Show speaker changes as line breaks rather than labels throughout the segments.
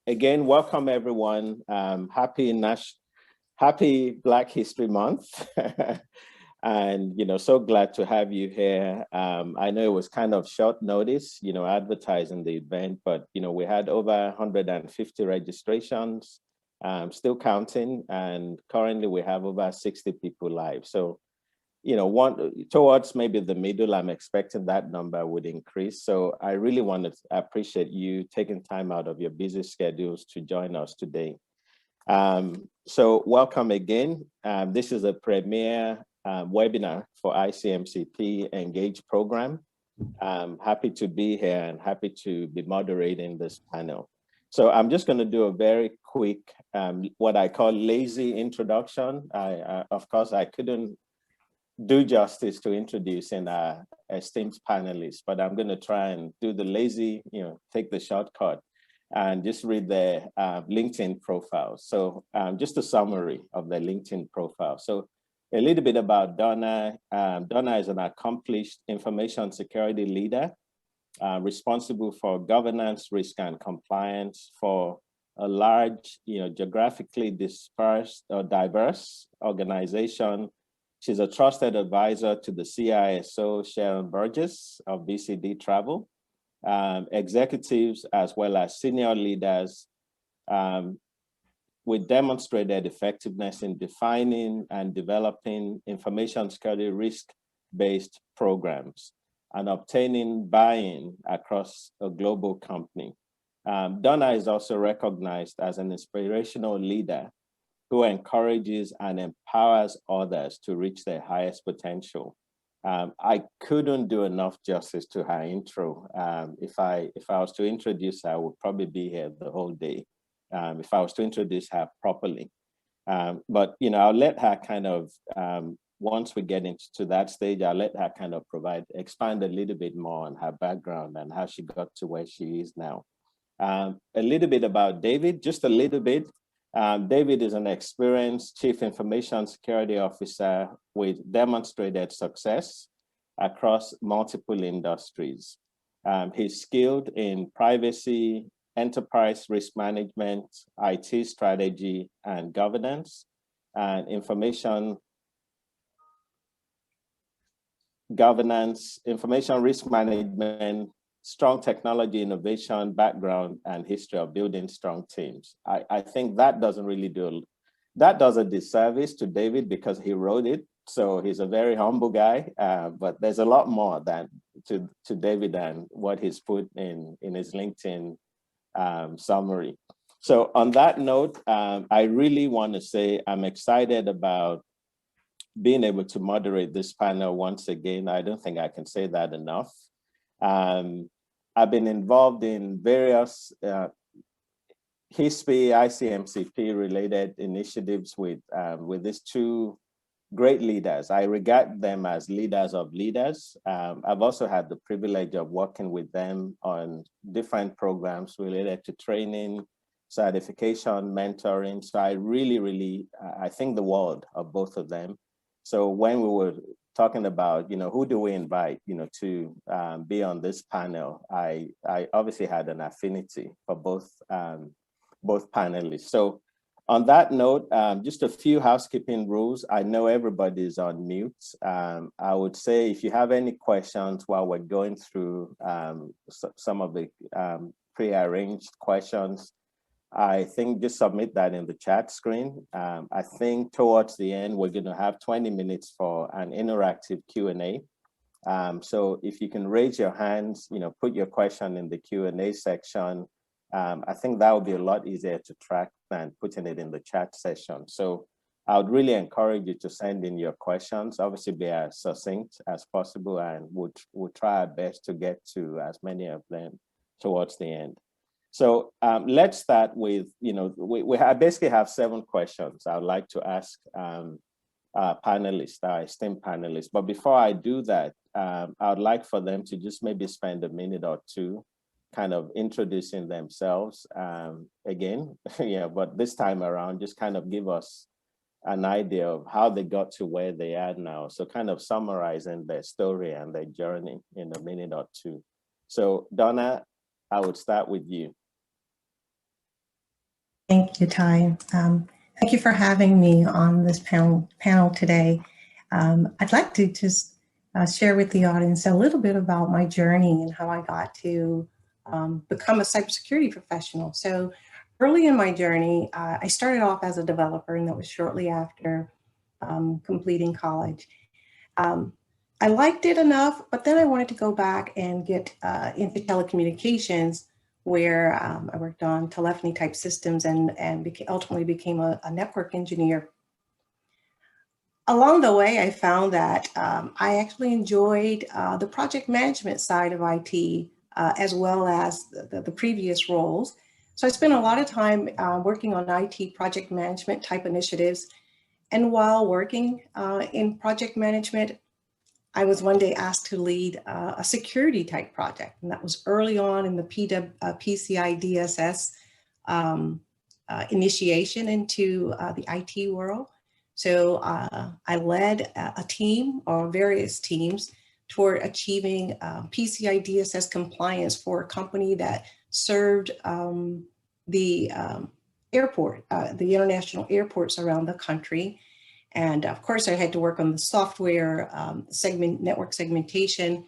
Again, welcome everyone. Happy Black History Month. And, so glad to have you here. I know it was kind of short notice, advertising the event, but, we had over 150 registrations, still counting. And currently we have over 60 people live. So, towards maybe the middle, I'm expecting that number would increase. So I really want to appreciate you taking time out of your busy schedules to join us today. So welcome again. This is a premier webinar for ICMCP Engage program. I'm happy to be here and happy to be moderating this panel. So I'm just going to do a very quick, what I call lazy introduction. Of course, I couldn't do justice to introducing our esteemed panelists, but I'm going to try and do the lazy, take the shortcut and just read their LinkedIn profile. So just a summary of their LinkedIn profile. So a little bit about Donna. Donna is an accomplished information security leader responsible for governance, risk, and compliance for a large, geographically dispersed or diverse organization. She's a trusted advisor to the CISO Sharon Burgess of BCD Travel, executives as well as senior leaders with demonstrated effectiveness in defining and developing information security risk-based programs and obtaining buy-in across a global company. Donna is also recognized as an inspirational leader who encourages and empowers others to reach their highest potential. I couldn't do enough justice to her intro. If I was to introduce her, I would probably be here the whole day if I was to introduce her properly. But I'll let her kind of, once we get into that stage, I'll let her kind of expand a little bit more on her background and how she got to where she is now. A little bit about David, just a little bit. David is an experienced Chief Information Security Officer with demonstrated success across multiple industries. He's skilled in privacy, enterprise risk management, IT strategy and governance, and information governance, information risk management, strong technology innovation background, and history of building strong teams. I think that does a disservice to David because he wrote it. So he's a very humble guy, but there's a lot more to David than what he's put in his LinkedIn summary. So on that note, I really want to say I'm excited about being able to moderate this panel once again. I don't think I can say that enough. I've been involved in various HISP, ICMCP related initiatives with these two great leaders. I regard them as leaders of leaders. I've also had the privilege of working with them on different programs related to training, certification, mentoring. So I really, I think the world of both of them. So when we were talking about, who do we invite, to be on this panel, I obviously had an affinity for both panelists. So on that note, just a few housekeeping rules. I know everybody's on mute. I would say if you have any questions while we're going through some of the pre-arranged questions, I think just submit that in the chat screen. I think towards the end, we're going to have 20 minutes for an interactive Q&A. So if you can raise your hands, put your question in the Q&A section. I think that would be a lot easier to track than putting it in the chat session. So I would really encourage you to send in your questions, obviously be as succinct as possible, and we'll try our best to get to as many of them towards the end. So let's start with, we basically have 7 questions I would like to ask our panelists, our esteemed panelists. But before I do that, I would like for them to just maybe spend a minute or two kind of introducing themselves again, but this time around, just kind of give us an idea of how they got to where they are now. So kind of summarizing their story and their journey in a minute or two. So Donna, I would start with you.
Thank you, Ty. Thank you for having me on this panel today. I'd like to just share with the audience a little bit about my journey and how I got to become a cybersecurity professional. So early in my journey, I started off as a developer, and that was shortly after completing college. I liked it enough, but then I wanted to go back and get into telecommunications, where I worked on telephony type systems and ultimately became a network engineer. Along the way, I found that I actually enjoyed the project management side of IT as well as the previous roles. So I spent a lot of time working on IT project management type initiatives. And while working in project management, I was one day asked to lead a security type project. And that was early on in the PCI DSS initiation into the IT world. So I led a team or various teams toward achieving PCI DSS compliance for a company that served the airport, the international airports around the country. And of course, I had to work on the software, network segmentation,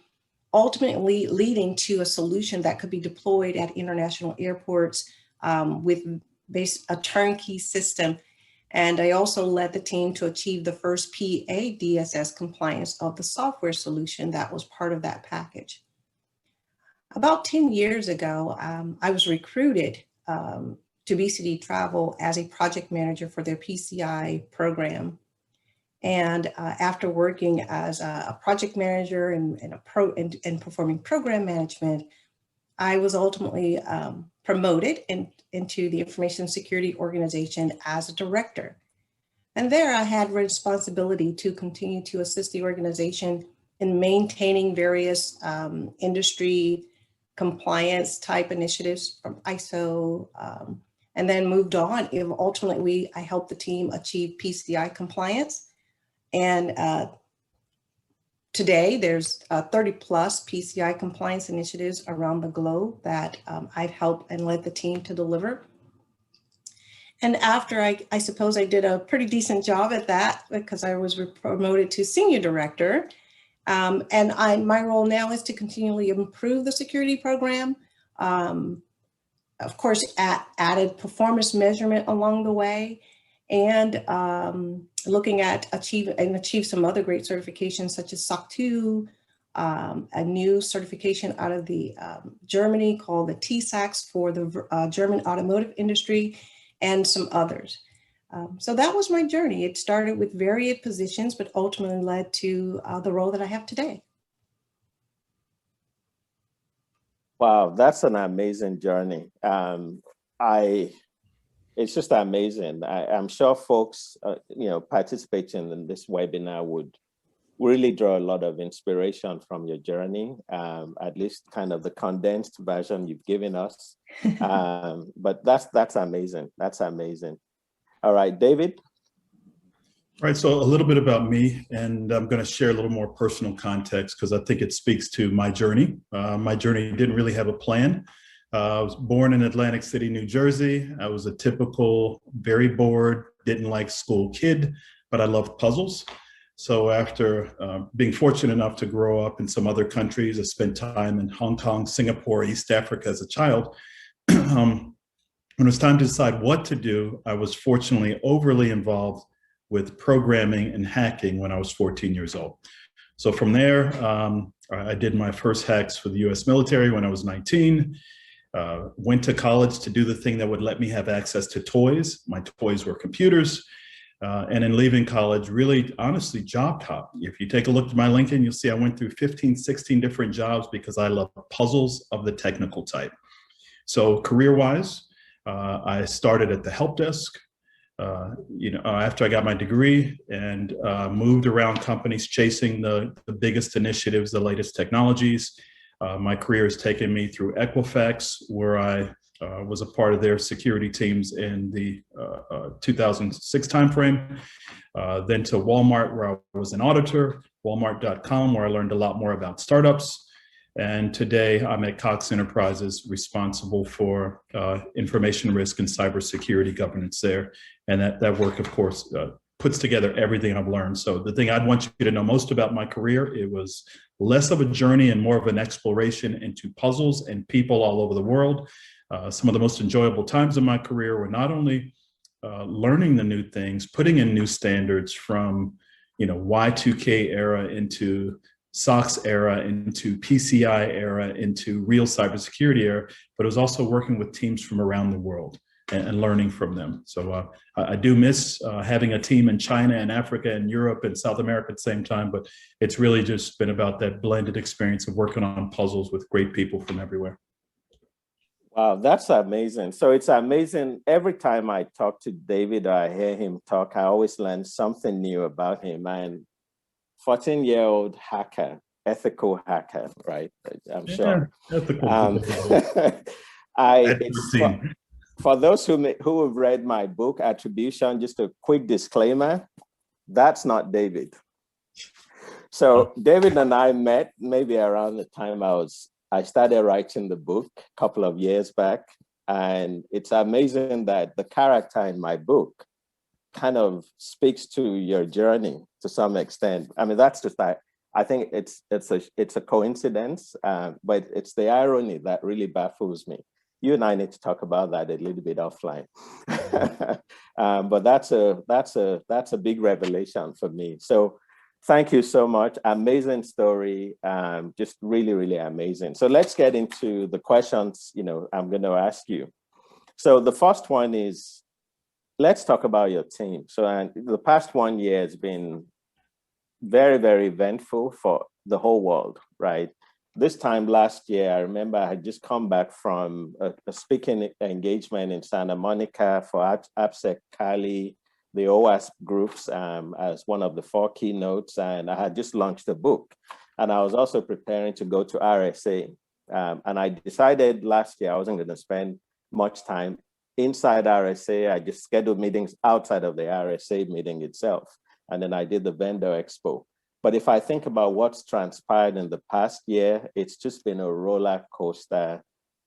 ultimately leading to a solution that could be deployed at international airports with a turnkey system. And I also led the team to achieve the first PA DSS compliance of the software solution that was part of that package. About 10 years ago, I was recruited to BCD Travel as a project manager for their PCI program. And after working as a project manager and performing program management, I was ultimately promoted into the information security organization as a director. And there I had responsibility to continue to assist the organization in maintaining various industry compliance type initiatives from ISO, and then moved on. Ultimately, I helped the team achieve PCI compliance. And today there's 30 plus PCI compliance initiatives around the globe that I've helped and led the team to deliver. And after I suppose I did a pretty decent job at that, because I was promoted to senior director. And my role now is to continually improve the security program. Of course, added performance measurement along the way, and looking at achieve some other great certifications such as SOC 2, a new certification out of the Germany called the TSAX for the German automotive industry, and some others. So that was my journey. It started with varied positions, but ultimately led to the role that I have today.
Wow, that's an amazing journey. It's just amazing. I'm sure folks, participating in this webinar would really draw a lot of inspiration from your journey, at least kind of the condensed version you've given us. But that's amazing. That's amazing. All right, David.
All right, so a little bit about me, and I'm going to share a little more personal context because I think it speaks to my journey. My journey didn't really have a plan. I was born in Atlantic City, New Jersey. I was a typical, very bored, didn't like school kid, but I loved puzzles. So after being fortunate enough to grow up in some other countries, I spent time in Hong Kong, Singapore, East Africa as a child. When it was time to decide what to do, I was fortunately overly involved with programming and hacking when I was 14 years old. So from there, I did my first hacks for the US military when I was 19. Went to college to do the thing that would let me have access to toys. My toys were computers. And in leaving college, really, honestly, job hop. If you take a look at my LinkedIn, you'll see I went through 15, 16 different jobs because I love puzzles of the technical type. So career-wise, I started at the help desk, after I got my degree, and moved around companies chasing the biggest initiatives, the latest technologies. My career has taken me through Equifax, where I was a part of their security teams in the 2006 timeframe. Then to Walmart, where I was an auditor, Walmart.com, where I learned a lot more about startups. And today I'm at Cox Enterprises, responsible for information risk and cybersecurity governance there. And that work, of course, puts together everything I've learned. So the thing I'd want you to know most about my career, it was less of a journey and more of an exploration into puzzles and people all over the world. Some of the most enjoyable times in my career were not only learning the new things, putting in new standards from, Y2K era into SOX era, into PCI era, into real cybersecurity era, but it was also working with teams from around the world and learning from them. So I do miss having a team in China and Africa and Europe and South America at the same time, but it's really just been about that blended experience of working on puzzles with great people from everywhere.
Wow, that's amazing. So it's amazing. Every time I talk to David or I hear him talk, I always learn something new about him. And 14-year-old hacker, ethical hacker, right? I'm sure.
Ethical.
For those who have read my book, Attribution, just a quick disclaimer, that's not David. So David and I met maybe around the time I started writing the book a couple of years back. And it's amazing that the character in my book kind of speaks to your journey to some extent. I mean, that's just that. I think it's a coincidence, but it's the irony that really baffles me. You and I need to talk about that a little bit offline. But that's a big revelation for me. So thank you so much. Amazing story. Just really, really amazing. So let's get into the questions, I'm going to ask you. So the first one is, let's talk about your team. So the past 1 year has been very, very eventful for the whole world, right? This time last year, I remember I had just come back from a speaking engagement in Santa Monica for AppSec Cali, the OWASP groups, as one of the 4 keynotes, and I had just launched a book. And I was also preparing to go to RSA. And I decided last year I wasn't going to spend much time inside RSA. I just scheduled meetings outside of the RSA meeting itself. And then I did the vendor expo. But if I think about what's transpired in the past year, it's just been a roller coaster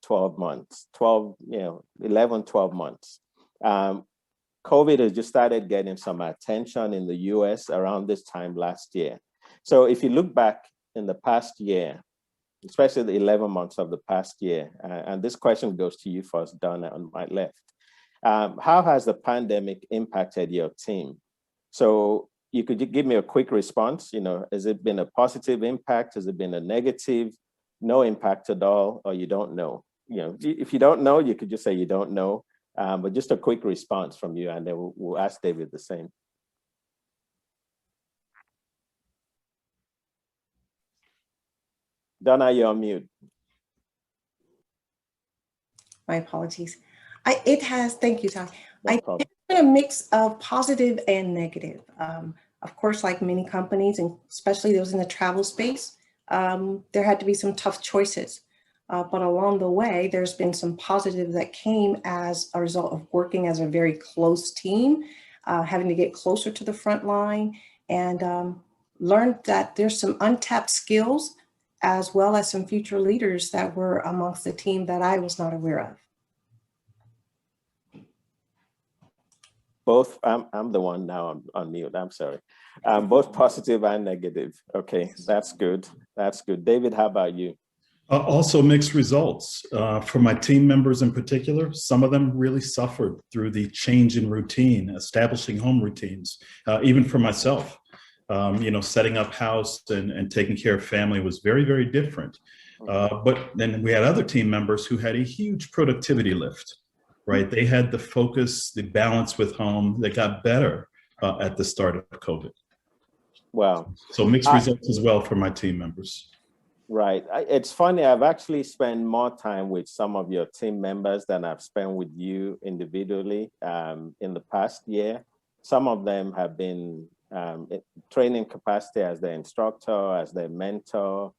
12 months, 11, 12 months. COVID has just started getting some attention in the US around this time last year. So if you look back in the past year, especially the 11 months of the past year, and this question goes to you first, Donna, on my left. How has the pandemic impacted your team? So you could give me a quick response. Has it been a positive impact? Has it been a negative? No impact at all, or you don't know? If you don't know, you could just say you don't know. But just a quick response from you, and then we'll ask David the same. Donna, you're on mute.
My apologies. Thank you, Tom.
No problem.
It's been a mix of positive and negative. Of course, like many companies, and especially those in the travel space, there had to be some tough choices. But along the way, there's been some positive that came as a result of working as a very close team, having to get closer to the front line, and learned that there's some untapped skills as well as some future leaders that were amongst the team that I was not aware of.
Both, I'm the one now on mute, I'm sorry. Both positive and negative. Okay, that's good. That's good. David, how about you?
Also mixed results. For my team members in particular, some of them really suffered through the change in routine, establishing home routines. Even for myself, setting up house and taking care of family was very, very different. But then we had other team members who had a huge productivity lift, right? They had the focus, the balance with home that got better at the start of COVID.
Wow.
So mixed results as well for my team members.
Right. It's funny, I've actually spent more time with some of your team members than I've spent with you individually in the past year. Some of them have been training capacity as their instructor, as their mentor.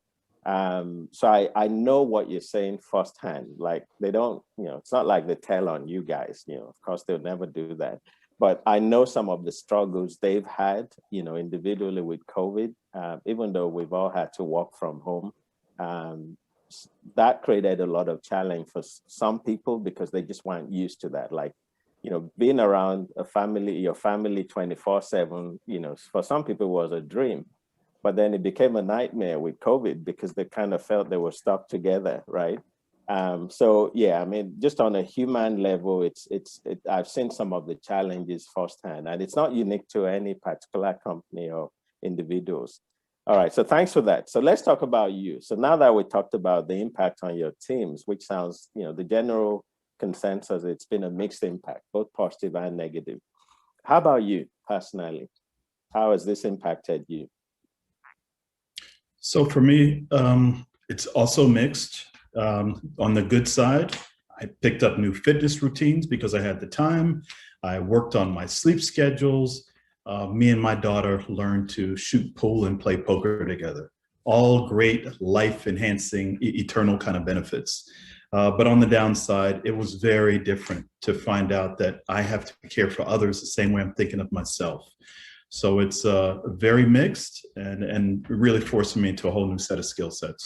So I know what you're saying firsthand. Like they don't, it's not like they tell on you guys, of course they'll never do that. But I know some of the struggles they've had, individually with COVID, even though we've all had to work from home. that created a lot of challenge for some people because they just weren't used to that. Like, being around your family 24/7, for some people was a dream, but then it became a nightmare with COVID because they kind of felt they were stuck together, right? So yeah, I mean, just on a human level, I've seen some of the challenges firsthand, and it's not unique to any particular company or individuals. All right, so thanks for that. So let's talk about you. So now that we talked about the impact on your teams, which sounds, the general consensus, it's been a mixed impact, both positive and negative. How about you personally? How has this impacted you?
So for me, it's also mixed. On the good side, I picked up new fitness routines because I had the time. I worked on my sleep schedules. Me and my daughter learned to shoot pool and play poker together. All great life-enhancing, eternal kind of benefits. But on the downside, it was very different to find out that I have to care for others the same way I'm thinking of myself. So it's very mixed and really forcing me into a whole new set of skill sets.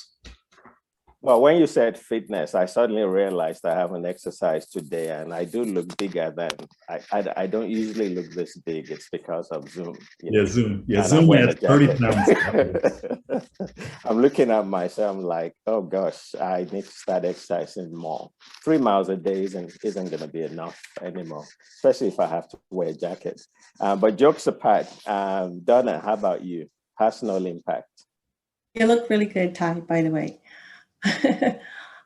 Well, when you said fitness, I suddenly realized I haven't exercised today, and I do look bigger than I don't usually look this big. It's because of Zoom.
Zoom. Yeah,
and
Zoom has 30 pounds.
I'm looking at myself, I'm like, oh gosh, I need to start exercising more. 3 miles a day isn't going to be enough anymore, especially if I have to wear a jacket. But jokes apart, Donna, how about you? Personal impact.
You look really good, Ty, by the way.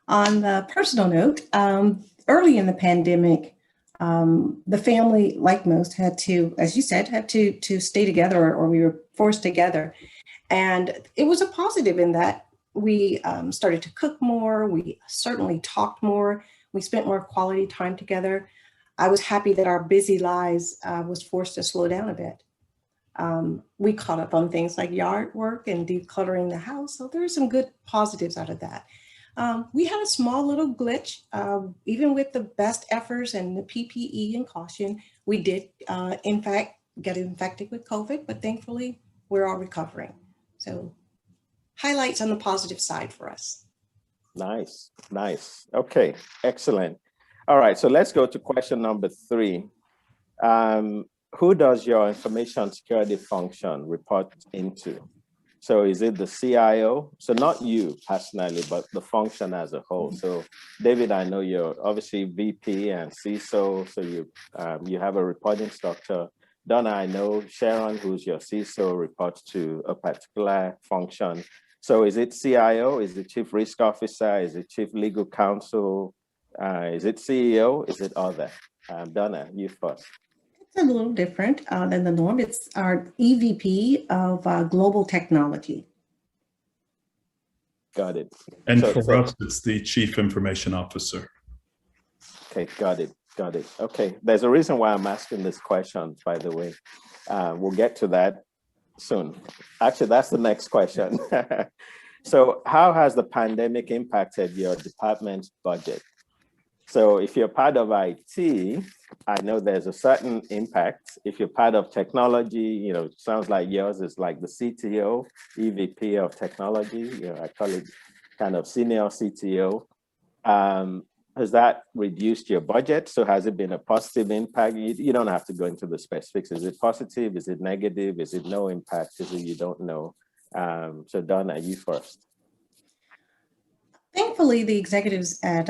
On the personal note, early in the pandemic, the family, like most, had to, as you said, to stay together, or we were forced together. And it was a positive in that we started to cook more. We certainly talked more. We spent more quality time together. I was happy that our busy lives was forced to slow down a bit. We caught up on things like yard work and decluttering the house. So there are some good positives out of that. We had a small little glitch. Even with the best efforts and the PPE and caution, we did, in fact, get infected with COVID, but thankfully we're all recovering. So highlights on the positive side for us.
Nice. Okay, excellent. All right, so let's go to question number 3. Who does your information security function report into? So is it the CIO? So not you personally, but the function as a whole. So David, I know you're obviously VP and CISO, so you have a reporting structure. Donna, I know Sharon, who's your CISO, reports to a particular function. So is it CIO? Is it Chief Risk Officer? Is it Chief Legal Counsel? Is it CEO? Is it other? Donna, you first.
It's a little different than the norm. It's our EVP of Global Technology.
Got it.
And for us, it's the Chief Information Officer.
Okay, got it. Okay, there's a reason why I'm asking this question, by the way. We'll get to that soon. Actually, that's the next question. So how has the pandemic impacted your department's budget? So if you're part of IT, I know there's a certain impact. If you're part of technology, sounds like yours is like the CTO, EVP of technology. I call it kind of senior CTO. Has that reduced your budget? So has it been a positive impact? You don't have to go into the specifics. Is it positive? Is it negative? Is it no impact? Is it you don't know? So Donna, you first.
Thankfully, the executives at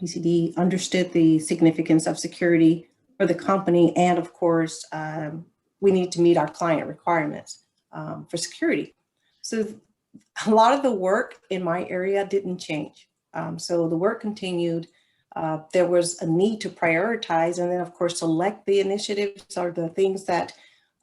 PCD understood the significance of security for the company. And of course, we need to meet our client requirements for security. So a lot of the work in my area didn't change. So the work continued. There was a need to prioritize and then of course, select the initiatives or the things that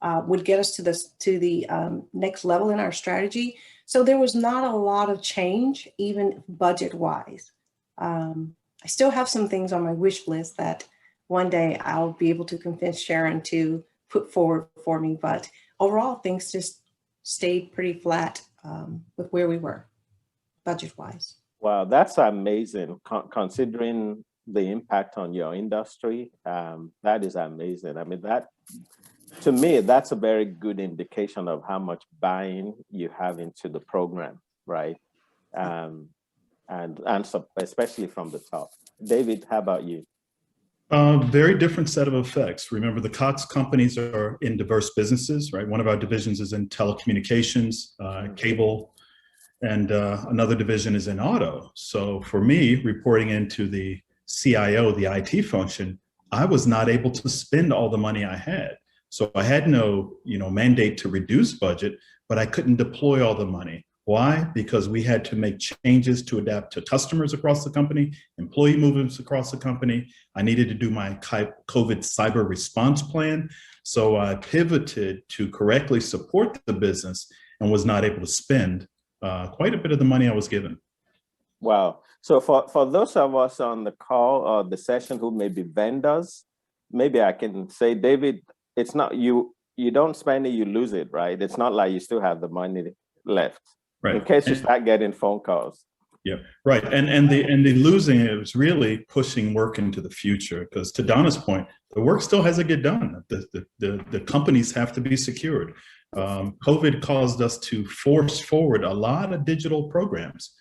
would get us to the next level in our strategy. So there was not a lot of change, even budget-wise. I still have some things on my wish list that one day I'll be able to convince Sharon to put forward for me. But overall, things just stayed pretty flat with where we were budget-wise.
Wow, that's amazing. Considering the impact on your industry, that is amazing. I mean, that to me, that's a very good indication of how much buy-in you have into the program, right? and especially from the top. David, how about you?
Very different set of effects. Remember, the Cox companies are in diverse businesses, right? One of our divisions is in telecommunications, cable, and another division is in auto. So for me, reporting into the CIO, the IT function, I was not able to spend all the money I had. So I had no, mandate to reduce budget, but I couldn't deploy all the money. Why? Because we had to make changes to adapt to customers across the company, employee movements across the company. I needed to do my COVID cyber response plan. So I pivoted to correctly support the business and was not able to spend quite a bit of the money I was given.
Wow. So for those of us on the call or the session who may be vendors, maybe I can say, David, it's not you don't spend it, you lose it, right? It's not like you still have the money left. Right. In case you start getting phone calls.
Yeah, right. And the losing it was really pushing work into the future, because to Donna's point, the work still has to get done. The companies have to be secured. COVID caused us to force forward a lot of digital programs,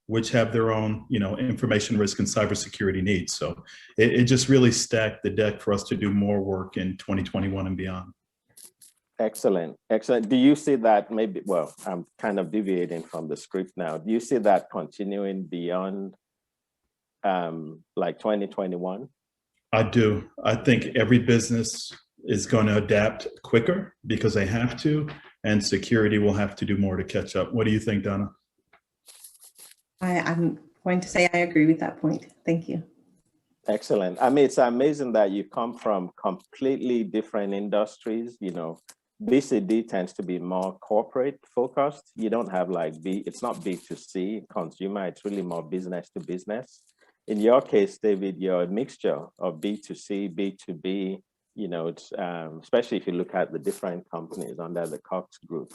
which have their own, information risk and cybersecurity needs. So it just really stacked the deck for us to do more work in 2021 and beyond.
Excellent. Excellent. Do you see that maybe, well, I'm kind of deviating from the script now. Do you see that continuing beyond like 2021?
I do. I think every business is going to adapt quicker because they have to, and security will have to do more to catch up. What do you think, Donna?
I'm going to say I agree with that point. Thank you.
Excellent. I mean, it's amazing that you come from completely different industries. BCD tends to be more corporate focused. You don't have it's not B2C consumer, it's really more business to business. In your case, David, you're a mixture of B2C, B2B, it's, especially if you look at the different companies under the Cox group.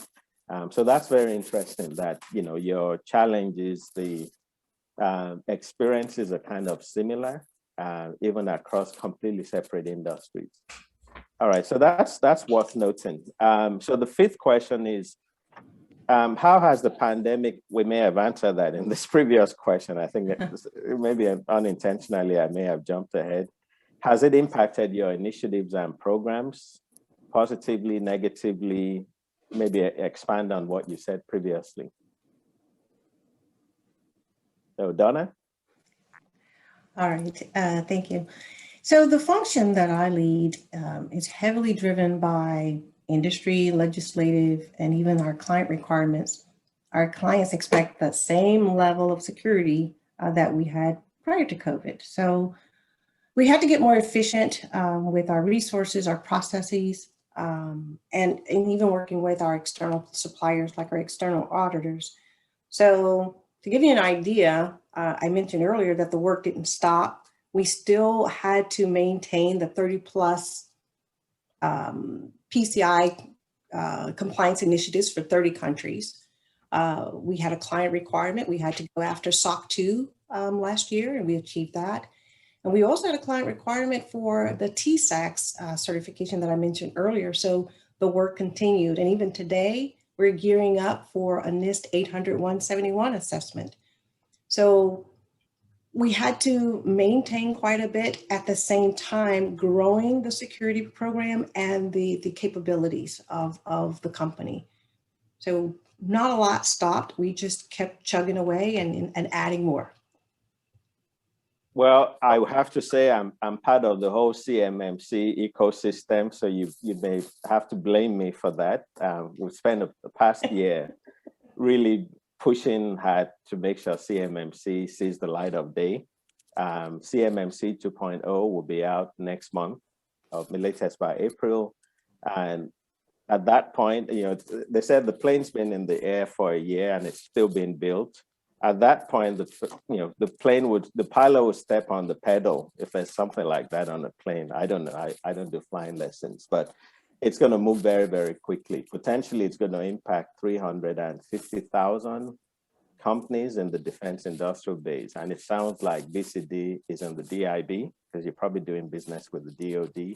So that's very interesting that, your challenges, the experiences are kind of similar, even across completely separate industries. All right, so that's worth noting. So the fifth question is, how has the pandemic, we may have answered that in this previous question. I think maybe unintentionally, I may have jumped ahead. Has it impacted your initiatives and programs positively, negatively? Maybe expand on what you said previously. So Donna?
All right, thank you. So the function that I lead is heavily driven by industry, legislative, and even our client requirements. Our clients expect the same level of security that we had prior to COVID. So we had to get more efficient with our resources, our processes, and even working with our external suppliers, like our external auditors. So to give you an idea, I mentioned earlier that the work didn't stop. We still had to maintain the 30 plus PCI compliance initiatives for 30 countries. We had a client requirement. We had to go after SOC 2 last year, and we achieved that. And we also had a client requirement for the TSAX certification that I mentioned earlier. So the work continued. And even today, we're gearing up for a NIST 800-171 assessment. So we had to maintain quite a bit at the same time, growing the security program and the capabilities of the company. So not a lot stopped. We just kept chugging away and adding more.
Well, I have to say I'm part of the whole CMMC ecosystem, so you may have to blame me for that. We spent the past year really pushing hard to make sure CMMC sees the light of day. CMMC 2.0 will be out next month, or the latest by April. And at that point, they said the plane's been in the air for a year and it's still being built. At that point, the pilot would step on the pedal if there's something like that on a plane. I don't know. I don't do flying lessons, but it's going to move very, very quickly. Potentially, it's going to impact 350,000 companies in the defense industrial base. And it sounds like BCD is in the DIB, because you're probably doing business with the DoD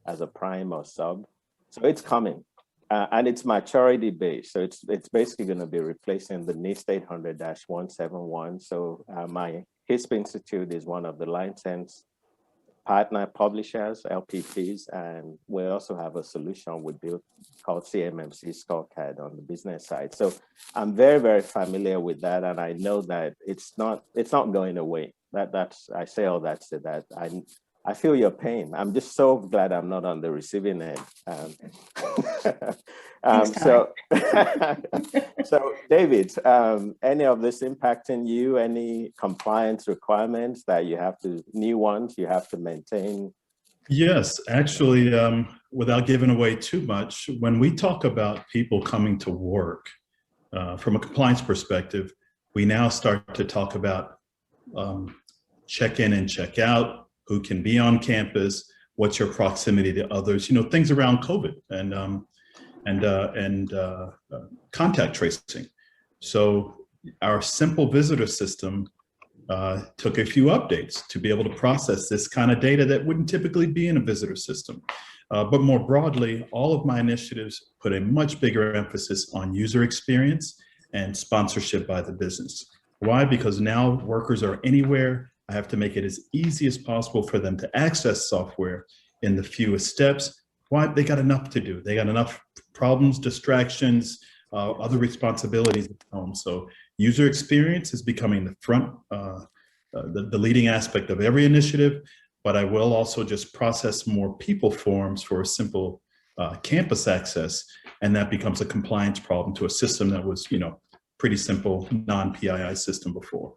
as a prime or sub. So it's coming. And it's maturity based. So it's basically going to be replacing the NIST 800-171. So my HISP Institute is one of the license partner publishers, LPPs, and we also have a solution we built called CMMC Scorecard on the business side. So I'm very, very familiar with that, and I know that it's not going away. That's I say all that to that. I feel your pain. I'm just so glad I'm not on the receiving end. So David, any of this impacting you? Any compliance requirements that you have to, new ones you have to maintain?
Yes, actually, without giving away too much, when we talk about people coming to work, from a compliance perspective, we now start to talk about check in and check out, who can be on campus, what's your proximity to others, things around COVID and contact tracing. So our simple visitor system took a few updates to be able to process this kind of data that wouldn't typically be in a visitor system. But more broadly, all of my initiatives put a much bigger emphasis on user experience and sponsorship by the business. Why? Because now workers are anywhere. I have to make it as easy as possible for them to access software in the fewest steps. Why? They got enough to do. They got enough problems, distractions, other responsibilities at home. So user experience is becoming the front, the leading aspect of every initiative, but I will also just process more people forms for a simple campus access, and that becomes a compliance problem to a system that was, pretty simple, non-PII system before.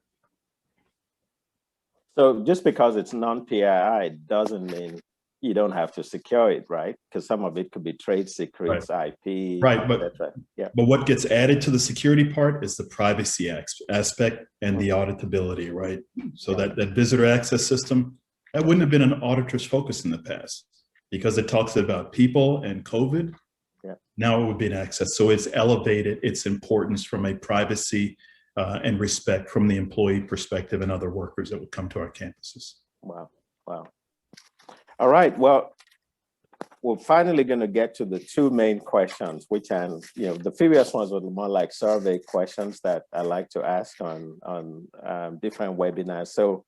So
just because it's non-PII doesn't mean you don't have to secure it, right? Because some of it could be trade secrets, right. IP,
right? But what gets added to the security part is the privacy aspect and the auditability, right? So that visitor access system, that wouldn't have been an auditor's focus in the past because it talks about people and COVID. Now it would be an access. So it's elevated its importance from a privacy and respect from the employee perspective and other workers that would come to our campuses.
Wow. All right. Well, we're finally going to get to the two main questions, which the previous ones were more like survey questions that I like to ask on different webinars. So,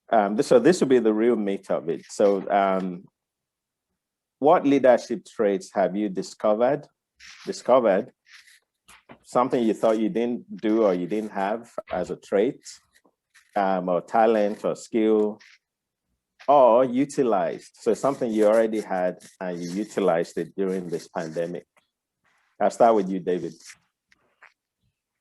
this will be the real meat of it. So, what leadership traits have you discovered? Something you thought you didn't do or you didn't have as a trait, or talent or skill, or utilized. So something you already had and you utilized it during this pandemic. I'll start with you, David.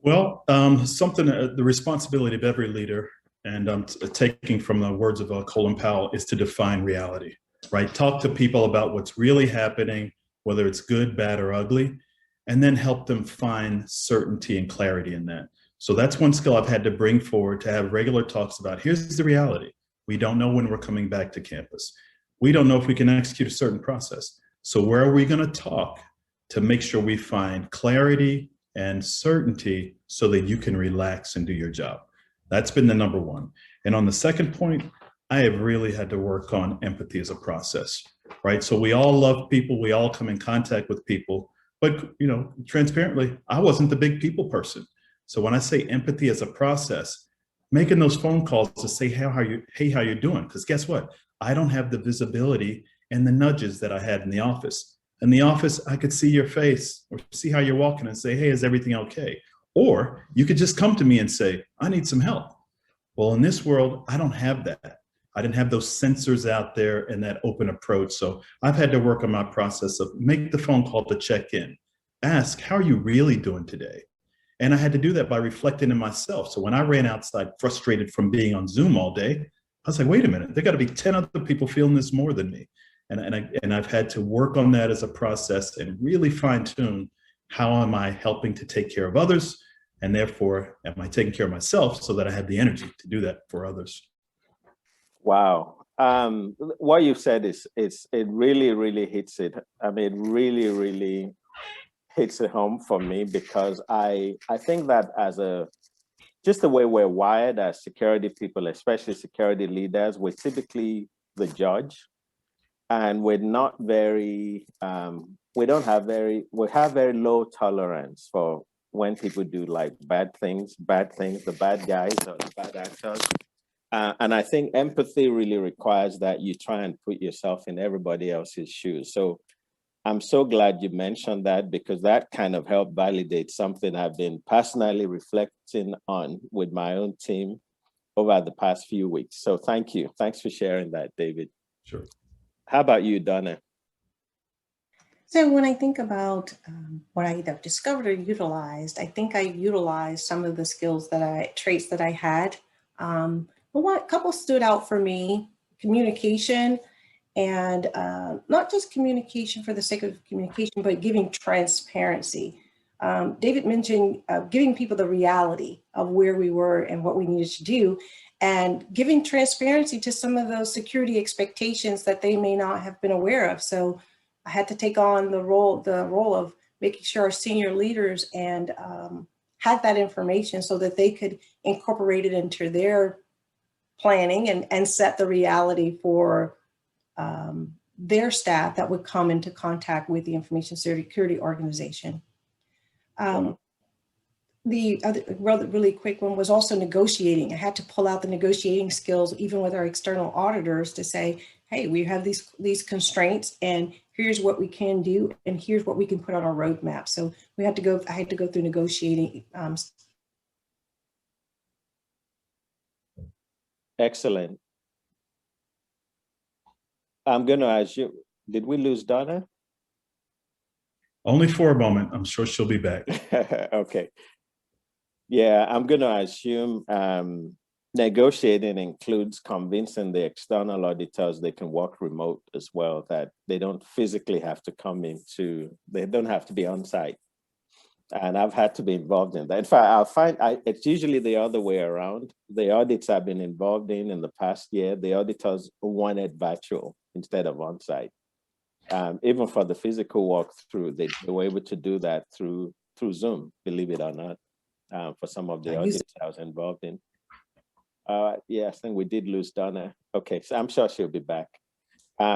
Well, the responsibility of every leader, and I'm taking from the words of Colin Powell, is to define reality, right? Talk to people about what's really happening, whether it's good, bad, or ugly, and then help them find certainty and clarity in that. So that's one skill I've had to bring forward, to have regular talks about, here's the reality. We don't know when we're coming back to campus. We don't know if we can execute a certain process. So where are we going to talk to make sure we find clarity and certainty so that you can relax and do your job? That's been the number one. And on the second point, I have really had to work on empathy as a process, right? So we all love people. We all come in contact with people. But, transparently, I wasn't the big people person. So when I say empathy as a process, making those phone calls to say, hey, how you doing? Because guess what? I don't have the visibility and the nudges that I had in the office. In the office, I could see your face or see how you're walking and say, hey, is everything okay? Or you could just come to me and say, I need some help. Well, in this world, I don't have that. I didn't have those sensors out there and that open approach. So I've had to work on my process of make the phone call to check in, ask, how are you really doing today? And I had to do that by reflecting in myself. So when I ran outside frustrated from being on Zoom all day, I was like, wait a minute, there got to be 10 other people feeling this more than me. And I've had to work on that as a process and really fine tune, how am I helping to take care of others? And therefore, am I taking care of myself so that I have the energy to do that for others?
Wow. What you've said it really, really hits it. I mean, it really, really hits it home for me, because I think that just the way we're wired as security people, especially security leaders, we're typically the judge, and we're not very we have very low tolerance for when people do like bad things, the bad guys or the bad actors. And I think empathy really requires that you try and put yourself in everybody else's shoes. So I'm so glad you mentioned that, because that kind of helped validate something I've been personally reflecting on with my own team over the past few weeks. So thank you. Thanks for sharing that, David.
Sure.
How about you, Donna?
So when I think about what I either discovered or utilized, I think I utilized some of the traits that I had. But a couple stood out for me: communication, and not just communication for the sake of communication, but giving transparency. David mentioned giving people the reality of where we were and what we needed to do, and giving transparency to some of those security expectations that they may not have been aware of. So I had to take on the role of making sure our senior leaders and had that information so that they could incorporate it into their planning and set the reality for their staff that would come into contact with the information security organization. The other really quick one was also negotiating. I had to pull out the negotiating skills, even with our external auditors, to say, hey, we have these constraints, and here's what we can do, and here's what we can put on our roadmap. So I had to go through negotiating.
Excellent. I'm going to ask you, did we lose Donna?
Only for a moment. I'm sure she'll be back.
Okay. Yeah, I'm going to assume negotiating includes convincing the external auditors they can work remote as well, that they don't physically have to they don't have to be on site. And I've had to be involved in that. In fact, it's usually the other way around. The audits I've been involved in the past year, the auditors wanted virtual instead of on site. Even for the physical walkthrough, they were able to do that through Zoom, believe it or not, for some of the audits I was involved in. Yeah, I think we did lose Donna. Okay, so I'm sure she'll be back.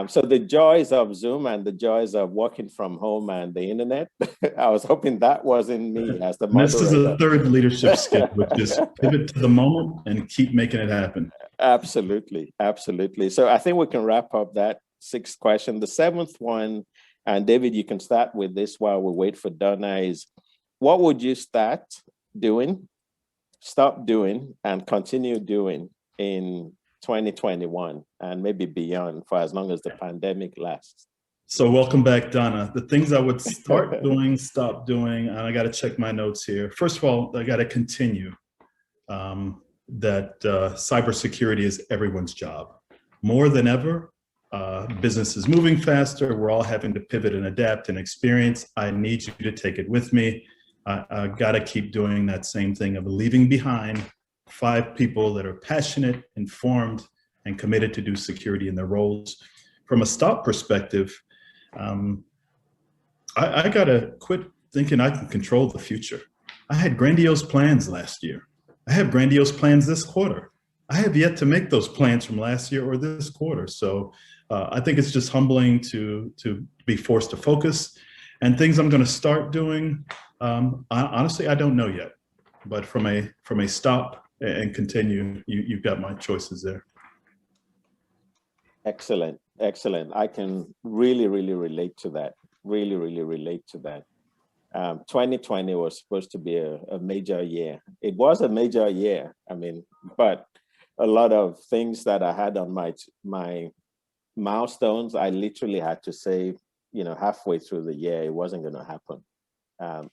So the joys of Zoom and the joys of working from home and the internet, I was hoping that wasn't me as the moderator.
This is a third leadership skill, which is pivot to the moment and keep making it happen.
Absolutely, absolutely. So I think we can wrap up that 6th question. The 7th one, and David, you can start with this while we wait for Donna, is what would you start doing, stop doing, and continue doing in 2021 and maybe beyond for as long as the pandemic lasts?
So welcome back, Donna. The things I would start doing, stop doing, and I got to check my notes here. First of all, I got to continue that cybersecurity is everyone's job. More than ever, business is moving faster. We're all having to pivot and adapt and experience. I need you to take it with me. I got to keep doing that same thing of leaving behind 5 people that are passionate, informed, and committed to do security in their roles. From a stop perspective, I got to quit thinking I can control the future. I had grandiose plans last year. I have grandiose plans this quarter. I have yet to make those plans from last year or this quarter. So I think it's just humbling to be forced to focus. And things I'm going to start doing, honestly, I don't know yet. But from a stop and continue, you've got my choices there.
Excellent, excellent. I can really relate to that. Really relate to that. 2020 was supposed to be a major year. It was a major year. I mean, but a lot of things that I had on my milestones, I literally had to say, halfway through the year, it wasn't going to happen.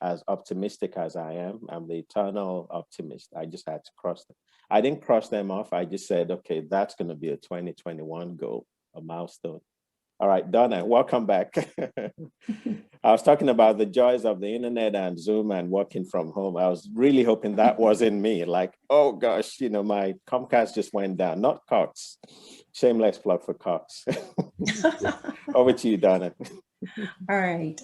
As optimistic as I am, I'm the eternal optimist. I just had to cross them. I didn't cross them off. I just said, okay, that's going to be a 2021 goal, a milestone. All right, Donna, welcome back. I was talking about the joys of the internet and Zoom and working from home. I was really hoping that wasn't me. Like, oh gosh, my Comcast just went down. Not Cox. Shameless plug for Cox. Over to you, Donna.
All right.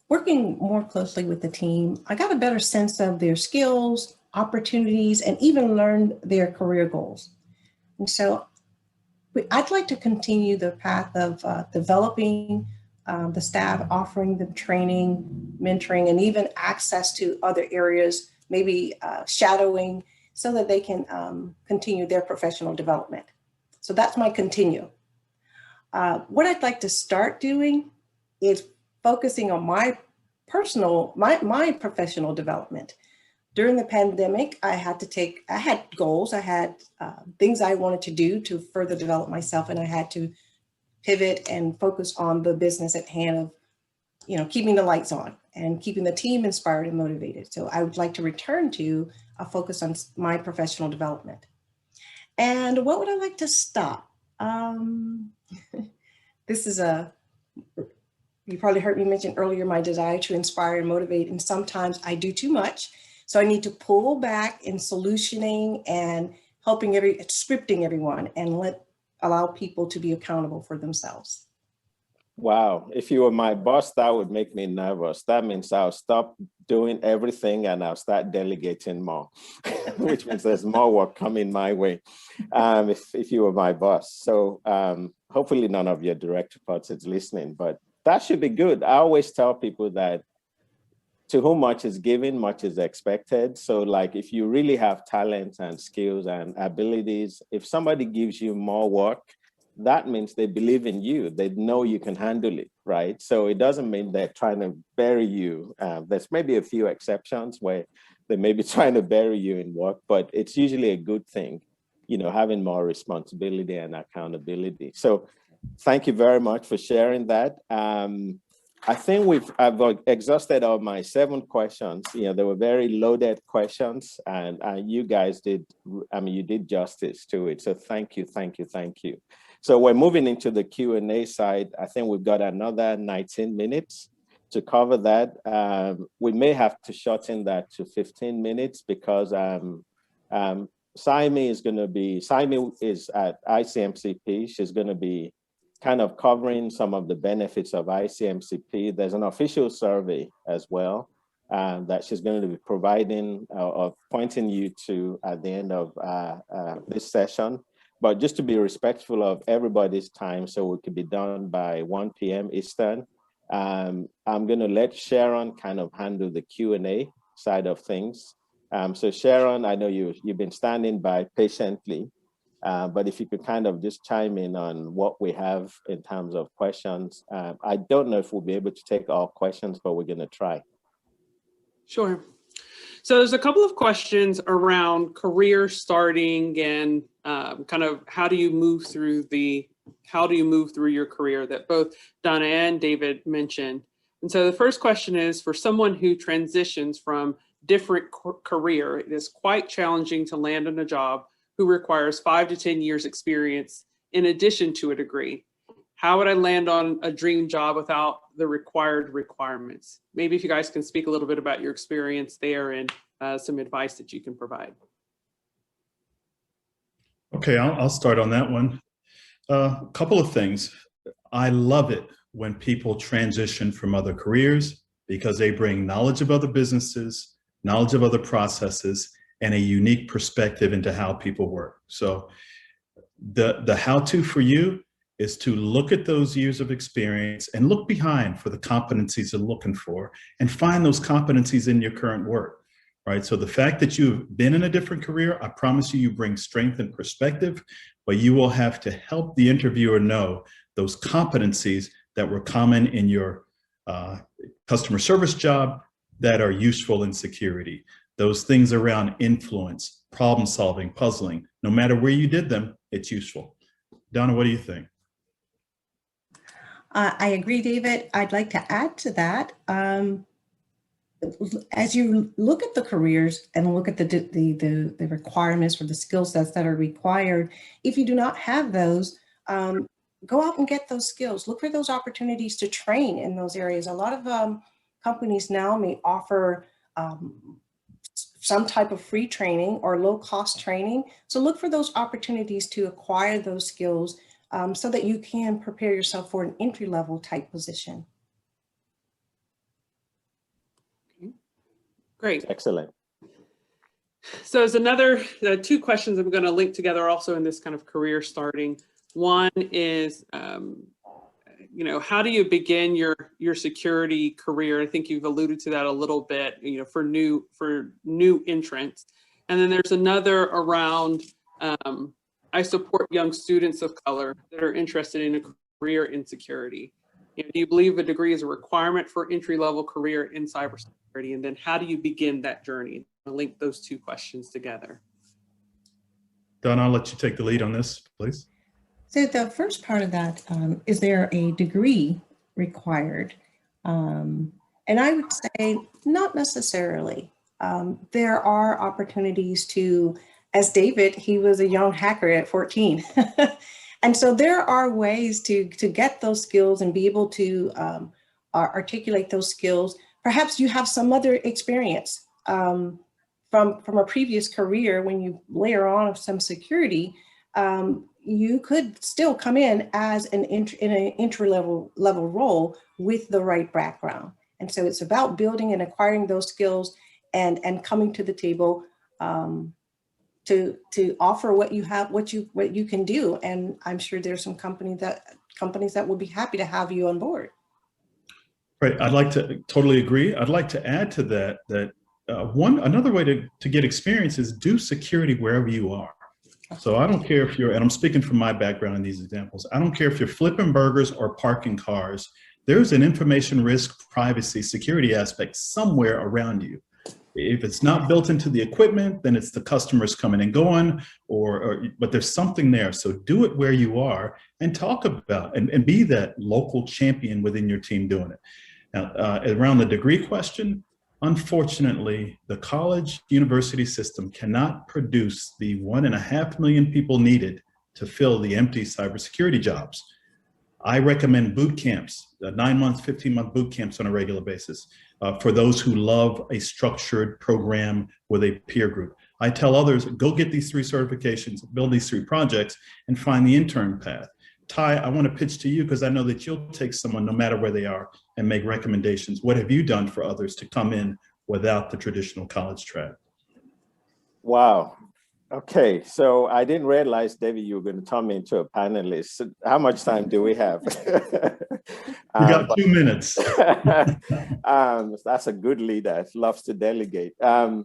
Working more closely with the team, I got a better sense of their skills, opportunities, and even learned their career goals. And so I'd like to continue the path of developing the staff, offering them training, mentoring, and even access to other areas, maybe shadowing, so that they can continue their professional development. So that's my continue. What I'd like to start doing is focusing on my professional development. During the pandemic, I had goals, I had things I wanted to do to further develop myself, and I had to pivot and focus on the business at hand of, keeping the lights on and keeping the team inspired and motivated. So I would like to return to a focus on my professional development. And what would I like to stop? This is you probably heard me mention earlier, my desire to inspire and motivate, and sometimes I do too much. So I need to pull back in solutioning and scripting everyone and allow people to be accountable for themselves.
Wow, if you were my boss, that would make me nervous. That means I'll stop doing everything and I'll start delegating more, which means there's more work coming my way if you were my boss. So hopefully none of your direct reports is listening, but that should be good. I always tell people that to whom much is given, much is expected. So like if you really have talents and skills and abilities, if somebody gives you more work, that means they believe in you. They know you can handle it, right? So it doesn't mean they're trying to bury you. There's maybe a few exceptions where they may be trying to bury you in work, but it's usually a good thing, having more responsibility and accountability. So thank you very much for sharing that. I think I've exhausted all my 7 questions. They were very loaded questions, and you guys you did justice to it. So thank you. So we're moving into the Q&A side. I think we've got another 19 minutes to cover that. We may have to shorten that to 15 minutes because Saimi is at ICMCP. She's going to be kind of covering some of the benefits of ICMCP. There's an official survey as well that she's going to be providing or pointing you to at the end of this session. But just to be respectful of everybody's time, so we could be done by 1 p.m. Eastern, I'm going to let Sharon kind of handle the Q&A side of things. So Sharon, I know you've been standing by patiently, but if you could kind of just chime in on what we have in terms of questions. I don't know if we'll be able to take all questions, but we're going to try.
Sure. So there's a couple of questions around career starting and kind of how do you move through your career that both Donna and David mentioned. And so the first question is, for someone who transitions from different career, it is quite challenging to land in a job who requires 5 to 10 years experience in addition to a degree. How would I land on a dream job without the required requirements? Maybe if you guys can speak a little bit about your experience there and some advice that you can provide.
Okay, I'll start on that one. A couple of things. I love it when people transition from other careers because they bring knowledge of other businesses, knowledge of other processes, and a unique perspective into how people work. So the how-to for you is to look at those years of experience and look behind for the competencies you're looking for and find those competencies in your current work, right? So the fact that you've been in a different career, I promise you bring strength and perspective, but you will have to help the interviewer know those competencies that were common in your customer service job that are useful in security. Those things around influence, problem solving, puzzling, no matter where you did them, it's useful. Donna, what do you think?
I agree, David. I'd like to add to that. As you look at the careers and look at the requirements for the skill sets that are required, if you do not have those, go out and get those skills. Look for those opportunities to train in those areas. A lot of companies now may offer some type of free training or low cost training. So look for those opportunities to acquire those skills so that you can prepare yourself for an entry-level type position.
Great.
Excellent.
So there's another 2 questions I'm going to link together also in this kind of career starting. One is, you know, how do you begin your security career? I think you've alluded to that a little bit, you know, for new entrants. And then there's another around, I support young students of color that are interested in a career in security. You know, do you believe a degree is a requirement for entry-level career in cybersecurity? And then how do you begin that journey? I'll link those two questions together.
Don, I'll let you take the lead on this, please.
So the first part of that, is there a degree required? And I would say not necessarily. There are opportunities to, as David, he was a young hacker at 14. And so there are ways to get those skills and be able to articulate those skills. Perhaps you have some other experience from a previous career. When you layer on some security, you could still come in as in an entry-level role with the right background. And so it's about building and acquiring those skills and coming to the table to offer what you have, what you can do. And I'm sure there's some companies that will be happy to have you on board.
Right, I'd like to totally agree. I'd like to add to that another way to get experience is do security wherever you are. So I don't care if you're, and I'm speaking from my background in these examples, I don't care if you're flipping burgers or parking cars, there's an information risk, privacy, security aspect somewhere around you. If it's not built into the equipment, then it's the customers coming and going, but there's something there. So do it where you are and talk about and be that local champion within your team doing it. Now, around the degree question, unfortunately, the college university system cannot produce the 1.5 million people needed to fill the empty cybersecurity jobs. I recommend boot camps, 9 months, 15-month boot camps on a regular basis for those who love a structured program with a peer group. I tell others, go get these 3 certifications, build these 3 projects, and find the intern path. Ty, I want to pitch to you because I know that you'll take someone no matter where they are and make recommendations. What have you done for others to come in without the traditional college track?
Wow. Okay, so I didn't realize, David, you were going to turn me into a panelist. So how much time do we have?
We got 2 minutes.
That's a good leader, loves to delegate. I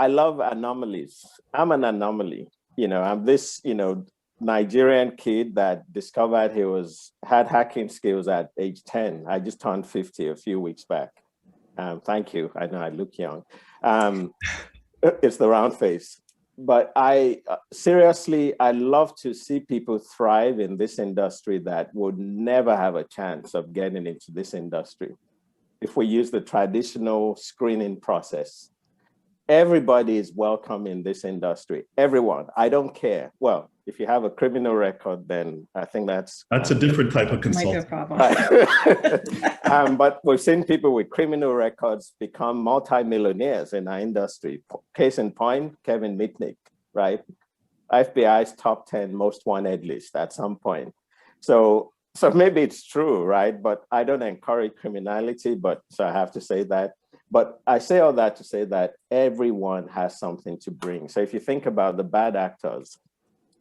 love anomalies. I'm an anomaly. You know, I'm this, Nigerian kid that discovered he had hacking skills at age 10. I just turned 50 a few weeks back. Thank you. I know I look young. It's the round face. But seriously, I love to see people thrive in this industry that would never have a chance of getting into this industry. If we use the traditional screening process, everybody is welcome in this industry. Everyone, I don't care. Well, if you have a criminal record, then I think that's
a different type of consultant.
But we've seen people with criminal records become multi-millionaires in our industry. Case in point, Kevin Mitnick, right? FBI's top 10 most wanted list at some point. So maybe it's true, right? But I don't encourage criminality, so I have to say that. But I say all that to say that everyone has something to bring. So if you think about the bad actors,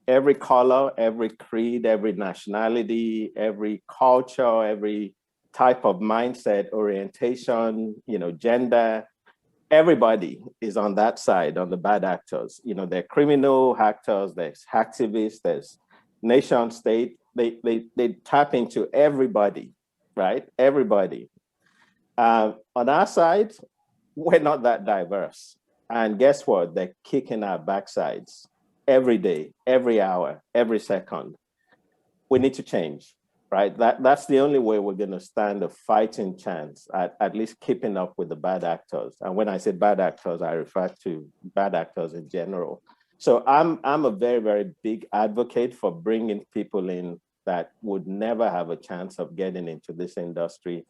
every color, every creed, every nationality, every culture, every type of mindset, orientation, gender, everybody is on that side, on the bad actors. They're criminal actors, there's hacktivists, there's nation state. They tap into everybody, right? Everybody. On our side, we're not that diverse. And guess what? They're kicking our backsides every day, every hour, every second. We need to change, right? That's the only way we're going to stand a fighting chance at least keeping up with the bad actors. And when I say bad actors, I refer to bad actors in general. So I'm a very, very big advocate for bringing people in that would never have a chance of getting into this industry,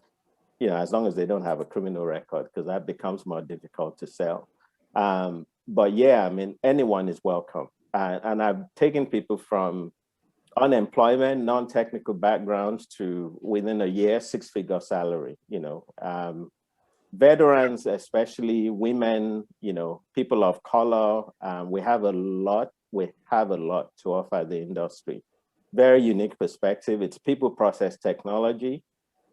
as long as they don't have a criminal record, because that becomes more difficult to sell. But yeah, anyone is welcome. And I've taken people from unemployment, non-technical backgrounds to within a year, 6-figure salary, veterans, especially women, people of color. We have a lot to offer the industry. very unique perspective. It's people, process, technology.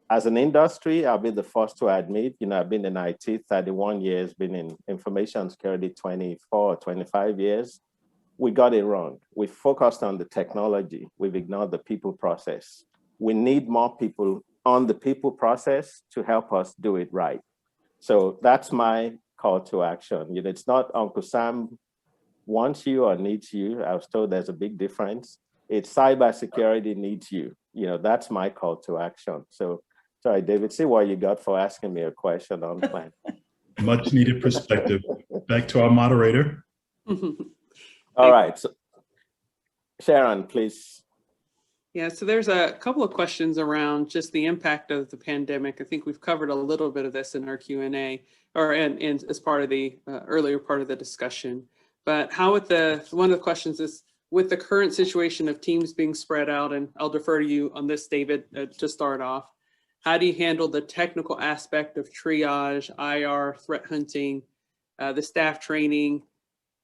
As an industry, I'll be the first to admit, I've been in IT 31 years, been in information security 24 or 25 years. We got it wrong. We focused on the technology. We've ignored the people process. We need more people on the people process to help us do it right. So that's my call to action. It's not Uncle Sam wants you or needs you. I was told there's a big difference. It's cybersecurity needs you. That's my call to action. So, sorry, David, see what you got for asking me a question on plan.
Much needed perspective. Back to our moderator.
All right. So, Sharon, please.
Yeah, so there's a couple of questions around just the impact of the pandemic. I think we've covered a little bit of this in our Q&A or in as part of the earlier part of the discussion. But how with one of the questions is, with the current situation of teams being spread out, and I'll defer to you on this, David, to start off, how do you handle the technical aspect of triage, IR, threat hunting, the staff training,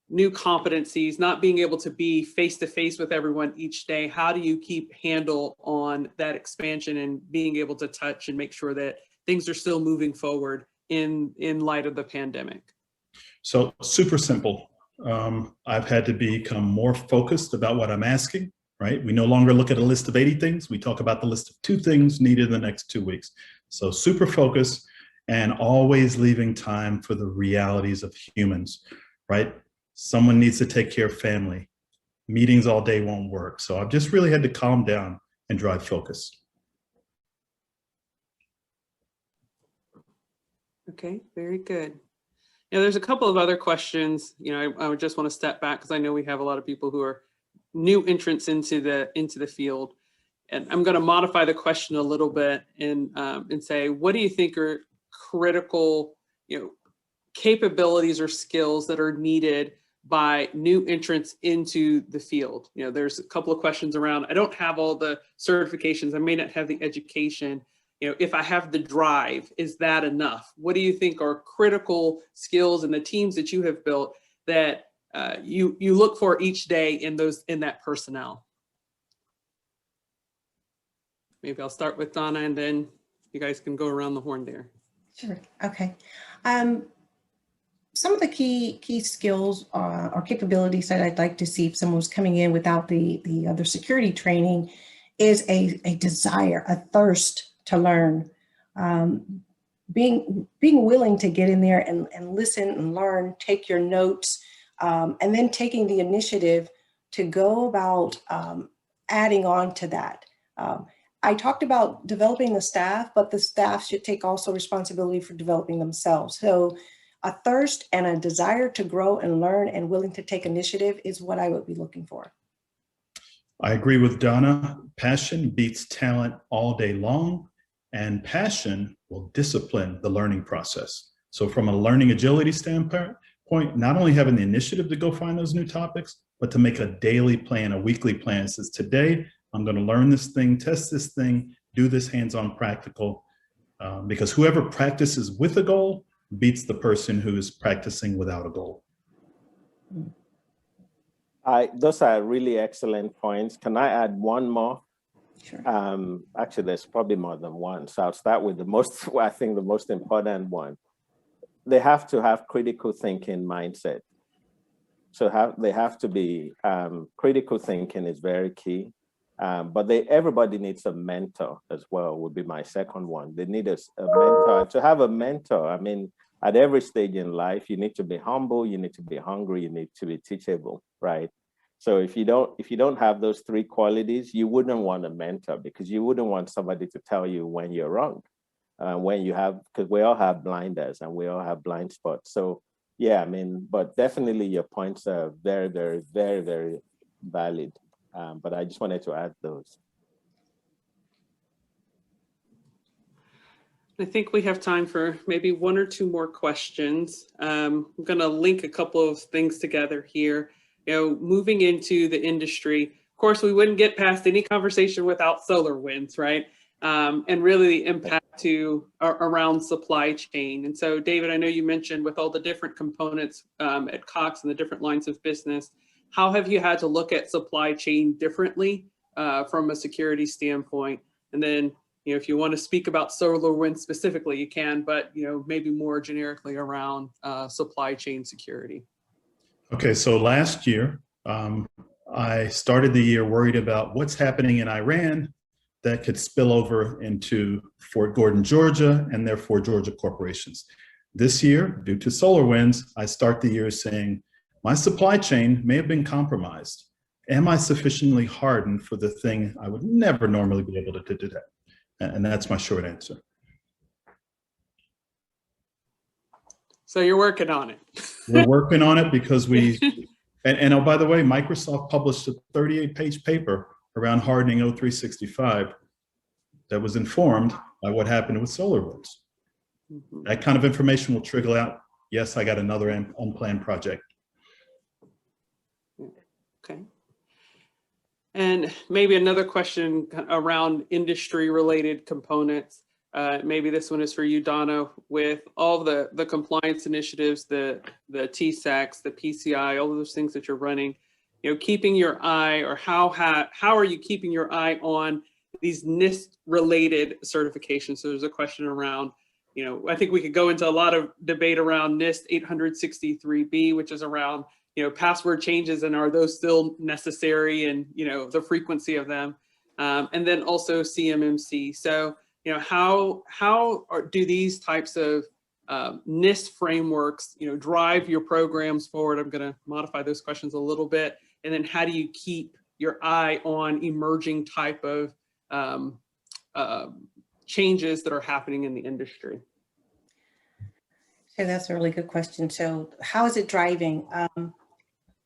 new competencies, not being able to be face-to-face with everyone each day? How do you keep handle on that expansion and being able to touch and make sure that things are still moving forward in light of the pandemic?
So super simple. I've had to become more focused about what I'm asking, right? We no longer look at a list of 80 things. We talk about the list of 2 things needed in the next 2 weeks. So super focused and always leaving time for the realities of humans, right? Someone needs to take care of family. Meetings all day won't work. So I've just really had to calm down and drive focus.
Okay, very good. Now, there's a couple of other questions. I would just want to step back because I know we have a lot of people who are new entrants into the field, and I'm going to modify the question a little bit and say, what do you think are critical, capabilities or skills that are needed by new entrants into the field? There's a couple of questions around, I don't have all the certifications, I may not have the education. If I have the drive, is that enough? What do you think are critical skills in the teams that you have built that you look for each day in that personnel? Maybe I'll start with Donna, and then you guys can go around the horn there.
Sure. Okay. Some of the key skills or capabilities that I'd like to see if someone was coming in without the other security training is a desire, a thirst to learn, being willing to get in there and listen and learn, take your notes, and then taking the initiative to go about adding on to that. I talked about developing the staff, but the staff should take also responsibility for developing themselves. So a thirst and a desire to grow and learn and willing to take initiative is what I would be looking for.
I agree with Donna. Passion beats talent all day long, and passion will discipline the learning process. So from a learning agility standpoint, not only having the initiative to go find those new topics, but to make a daily plan, a weekly plan. It says, today, I'm going to learn this thing, test this thing, do this hands-on practical, because whoever practices with a goal beats the person who is practicing without a goal.
Those are really excellent points. Can I add one more?
Sure.
Actually, there's probably more than one. So I'll start with the most important one. They have to have critical thinking mindset. So they have to be, critical thinking is very key. But everybody needs a mentor as well, would be my second one. They need a mentor. To have a mentor, I mean, at every stage in life, you need to be humble, you need to be hungry, you need to be teachable, right? So if you don't have those 3 qualities, you wouldn't want a mentor, because you wouldn't want somebody to tell you when you're wrong, because we all have blinders and we all have blind spots. So yeah, I mean, but definitely your points are very, very, very, very valid. But I just wanted to add those.
I think we have time for maybe 1 or 2 more questions. I'm going to link a couple of things together here. Moving into the industry, of course, we wouldn't get past any conversation without SolarWinds, right? And really the impact around supply chain. And so, David, I know you mentioned with all the different components at Cox and the different lines of business, how have you had to look at supply chain differently from a security standpoint? And then, if you want to speak about SolarWinds specifically, you can, but, maybe more generically around supply chain security.
Okay, so last year, I started the year worried about what's happening in Iran that could spill over into Fort Gordon, Georgia, and therefore Georgia corporations. This year, due to SolarWinds, I start the year saying, my supply chain may have been compromised. Am I sufficiently hardened for the thing I would never normally be able to do that? And that's my short answer.
So you're working on it.
We're working on it because and oh, by the way, Microsoft published a 38-page paper around hardening O365 that was informed by what happened with SolarWinds.
Mm-hmm.
That kind of information will trickle out. Yes, I got another unplanned project.
Okay. And maybe another question around industry-related components. Maybe this one is for you, Donna, with all the compliance initiatives, the TSACs, the PCI, all of those things that you're running, keeping your eye, or how are you keeping your eye on these NIST-related certifications? So there's a question around, I think we could go into a lot of debate around NIST 863B, which is around, password changes, and are those still necessary, and, the frequency of them, and then also CMMC. So, how do these types of NIST frameworks, drive your programs forward? I'm going to modify those questions a little bit. And then how do you keep your eye on emerging type of changes that are happening in the industry?
So that's a really good question. So how is it driving?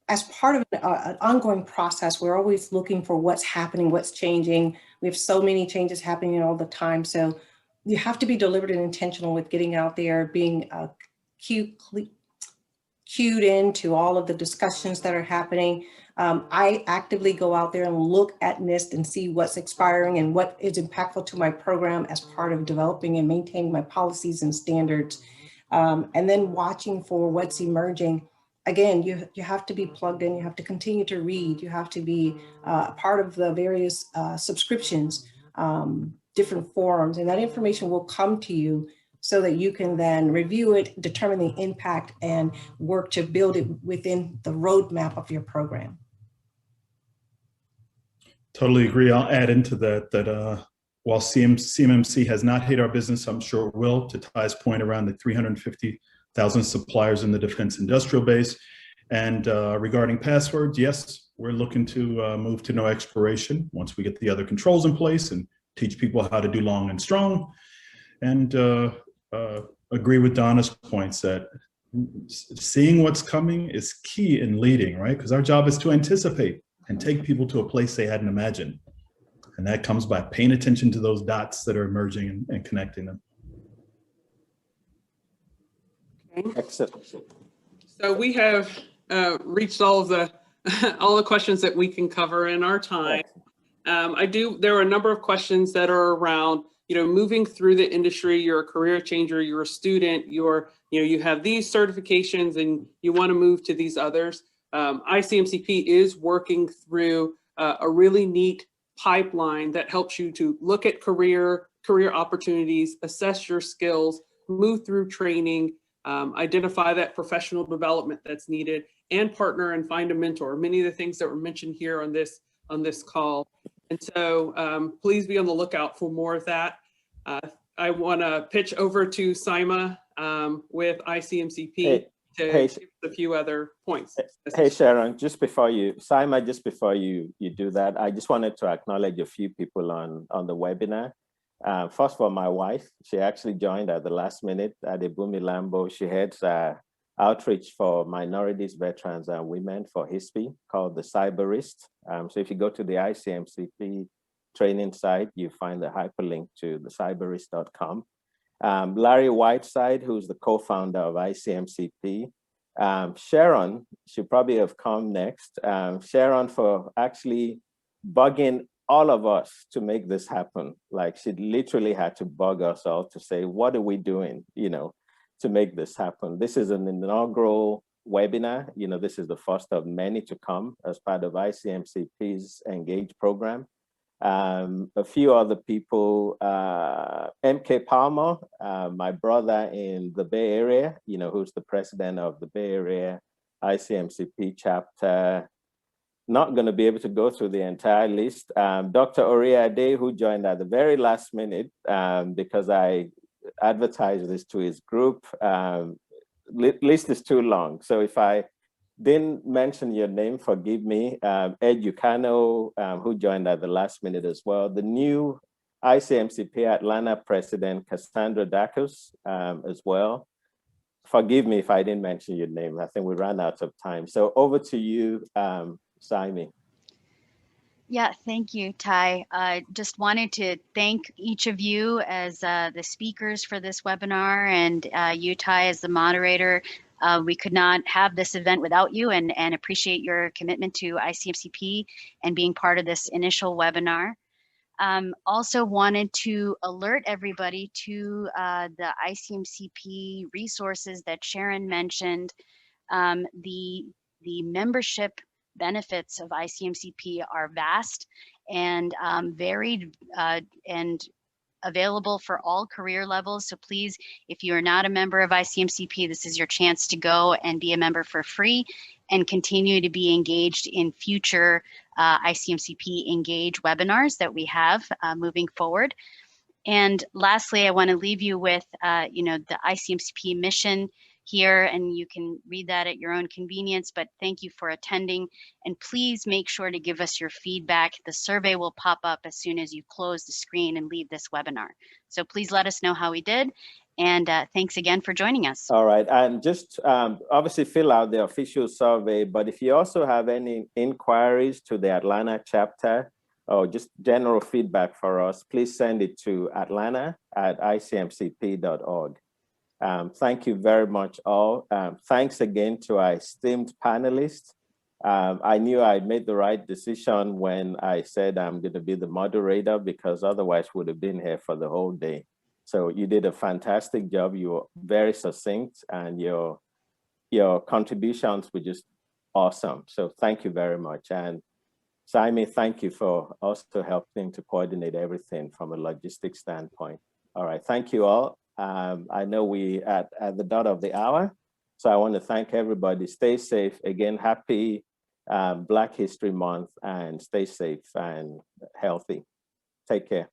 As part of an ongoing process, we're always looking for what's happening, what's changing. We have so many changes happening all the time. So you have to be deliberate and intentional with getting out there, being cued into all of the discussions that are happening. I actively go out there and look at NIST and see what's expiring and what is impactful to my program as part of developing and maintaining my policies and standards. And then watching for what's emerging. Again, you have to be plugged in, you have to continue to read, you have to be a part of the various subscriptions, different forums, and that information will come to you so that you can then review it, determine the impact, and work to build it within the roadmap of your program.
Totally agree. I'll add into that while CMMC has not hit our business, I'm sure it will, to Ty's point around the 350,000 suppliers in the defense industrial base. And regarding passwords, yes, we're looking to move to no expiration once we get the other controls in place and teach people how to do long and strong. And agree with Donna's points that seeing what's coming is key in leading, right? Because our job is to anticipate and take people to a place they hadn't imagined. And that comes by paying attention to those dots that are emerging and connecting them.
Okay.
Excellent.
So we have reached all of the questions that we can cover in our time. There are a number of questions that are around, moving through the industry. You're a career changer, you're a student, you have these certifications and you want to move to these others. ICMCP is working through a really neat pipeline that helps you to look at career opportunities, assess your skills, move through training, identify that professional development that's needed, and partner and find a mentor. Many of the things that were mentioned here on this call. And so please be on the lookout for more of that. I want to pitch over to Saima with ICMCP to give a few ottle points.
Hey, Sharon, just before you do that, I just wanted to acknowledge a few people on the webinar. First of all, my wife, she actually joined at the last minute at Ibumi Lambo. She heads outreach for minorities, veterans, and women for HISP called the Cyversity. So if you go to the ICMCP training site, you find the hyperlink to the cyversity.com. Larry Whiteside, who's the co-founder of ICMCP. Sharon should probably have come next. Sharon for actually bugging all of us to make this happen. Like she literally had to bug us all to say, what are we doing, to make this happen? This is an inaugural webinar. This is the first of many to come as part of ICMCP's Engage program. A few other people, MK Palmer, my brother in the Bay Area, who's the president of the Bay Area ICMCP chapter. Not going to be able to go through the entire list. Dr. Oriade, who joined at the very last minute because I advertised this to his group. List is too long. So if I didn't mention your name, forgive me. Ed Ucano, who joined at the last minute as well. The new ICMCP Atlanta president, Cassandra Dacus, as well. Forgive me if I didn't mention your name. I think we ran out of time. So over to you, Saimi.
Yeah, thank you, Ty. Just wanted to thank each of you as the speakers for this webinar, and you, Ty, as the moderator. We could not have this event without you, and appreciate your commitment to ICMCP and being part of this initial webinar. Also wanted to alert everybody to the ICMCP resources that Sharon mentioned. The membership benefits of ICMCP are vast and varied and available for all career levels. So please, if you are not a member of ICMCP, this is your chance to go and be a member for free and continue to be engaged in future ICMCP Engage webinars that we have moving forward. And lastly, I want to leave you with, the ICMCP mission here, and you can read that at your own convenience, but thank you for attending. And please make sure to give us your feedback. The survey will pop up as soon as you close the screen and leave this webinar. So please let us know how we did. And thanks again for joining us.
All right, and just obviously fill out the official survey, but if you also have any inquiries to the Atlanta chapter or just general feedback for us, please send it to atlanta@icmcp.org. Thank you very much all. Thanks again to our esteemed panelists. I knew I made the right decision when I said I'm going to be the moderator, because otherwise would have been here for the whole day. So you did a fantastic job. You were very succinct, and your contributions were just awesome. So thank you very much. And Saimi, thank you for also helping to coordinate everything from a logistics standpoint. All right, thank you all. I know we at the dot of the hour, so I want to thank everybody. Stay safe. Again, happy Black History Month, and stay safe and healthy. Take care.